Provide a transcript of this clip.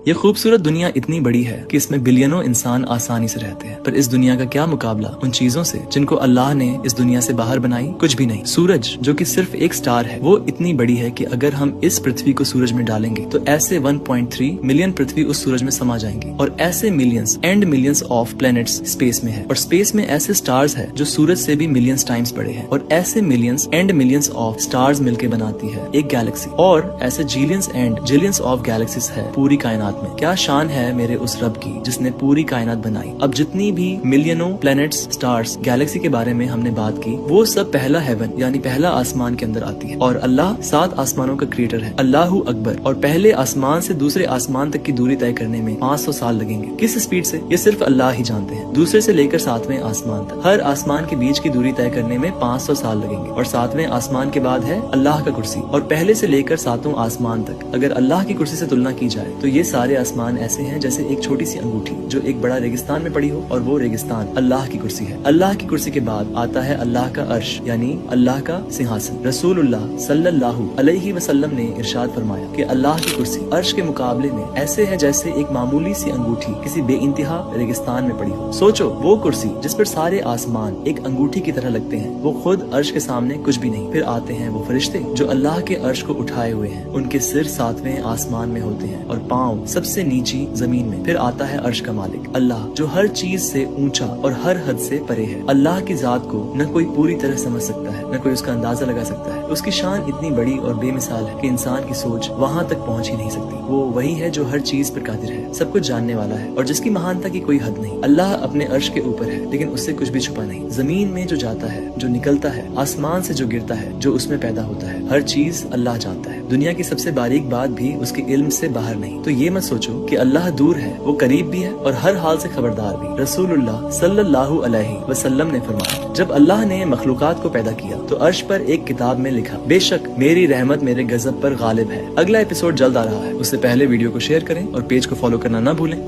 یہ خوبصورت دنیا اتنی بڑی ہے کہ اس میں بلینوں انسان آسانی سے رہتے ہیں، پر اس دنیا کا کیا مقابلہ ان چیزوں سے جن کو اللہ نے اس دنیا سے باہر بنائی؟ کچھ بھی نہیں۔ سورج جو کہ صرف ایک سٹار ہے، وہ اتنی بڑی ہے کہ اگر ہم اس پرتھوی کو سورج میں ڈالیں گے تو ایسے 1.3 ملین پرتھوی اس سورج میں سما جائیں گے، اور ایسے millions and millions of planets space میں ہے، اور اسپیس میں ایسے سٹارز ہے جو سورج سے بھی ملینز ٹائمز بڑے ہیں، اور ایسے millions and millions of stars مل کے بناتی ہے ایک گیلیکسی، اور ایسے جیلینز اینڈ جیلینز آف گیلیکسیز ہے پوری کائنات میں۔ کیا شان ہے میرے اس رب کی جس نے پوری کائنات بنائی۔ اب جتنی بھی ملینوں پلینٹس، سٹارز، گیلیکسی کے بارے میں ہم نے بات کی، وہ سب پہلا ہیون یعنی پہلا آسمان کے اندر آتی ہے، اور اللہ 7 آسمانوں کا کریٹر ہے، اللہ اکبر، اور پہلے آسمان سے دوسرے آسمان تک کی دوری طے کرنے میں 500 سال لگیں گے۔ کس سپیڈ سے؟ یہ صرف اللہ ہی جانتے ہیں۔ دوسرے سے لے کر 7ویں آسمان تک، ہر آسمان کے بیچ کی دوری طے کرنے میں 500 سال لگیں گے، اور 7ویں آسمان کے بعد ہے اللہ کا کرسی، اور پہلے سے لے کر 7واں آسمان تک اگر اللہ کی کرسی سے تلنا کی جائے تو یہ سارے آسمان ایسے ہیں جیسے ایک چھوٹی سی انگوٹھی جو ایک بڑا ریگستان میں پڑی ہو، اور وہ ریگستان اللہ کی کرسی ہے۔ اللہ کی کرسی کے بعد آتا ہے اللہ کا عرش یعنی اللہ کا سنہاسن۔ رسول اللہ صلی اللہ علیہ وسلم نے ارشاد فرمایا کہ اللہ کی کرسی عرش کے مقابلے میں ایسے ہے جیسے ایک معمولی سی انگوٹھی کسی بے انتہا ریگستان میں پڑی ہو۔ سوچو، وہ کرسی جس پر سارے آسمان ایک انگوٹھی کی طرح لگتے ہیں، وہ خود عرش کے سامنے کچھ بھی نہیں۔ پھر آتے ہیں وہ فرشتے جو اللہ کے عرش کو اٹھائے ہوئے ہیں، ان کے سر 7ویں آسمان میں ہوتے ہیں اور پاؤں سب سے نیچی زمین میں۔ پھر آتا ہے عرش کا مالک اللہ جو ہر چیز سے اونچا اور ہر حد سے پرے ہے۔ اللہ کی ذات کو نہ کوئی پوری طرح سمجھ سکتا ہے، نہ کوئی اس کا اندازہ لگا سکتا ہے۔ اس کی شان اتنی بڑی اور بے مثال ہے کہ انسان کی سوچ وہاں تک پہنچ ہی نہیں سکتی۔ وہ وہی ہے جو ہر چیز پر قادر ہے، سب کچھ جاننے والا ہے، اور جس کی مہانتا کی کوئی حد نہیں۔ اللہ اپنے عرش کے اوپر ہے لیکن اس سے کچھ بھی چھپا نہیں۔ زمین میں جو جاتا ہے، جو نکلتا ہے، آسمان سے جو گرتا ہے، جو اس میں پیدا ہوتا ہے، ہر چیز اللہ جانتا ہے۔ دنیا کی سب سے باریک بات بھی اس کے علم سے باہر نہیں۔ تو یہ مت سوچو کہ اللہ دور ہے، وہ قریب بھی ہے اور ہر حال سے خبردار بھی۔ رسول اللہ صلی اللہ علیہ وسلم نے فرمایا، جب اللہ نے مخلوقات کو پیدا کیا تو عرش پر ایک کتاب میں لکھا، بے شک میری رحمت میرے غضب پر غالب ہے۔ اگلا ایپیسوڈ جلد آ رہا ہے، اس سے پہلے ویڈیو کو شیئر کریں اور پیج کو فالو کرنا نہ بھولیں۔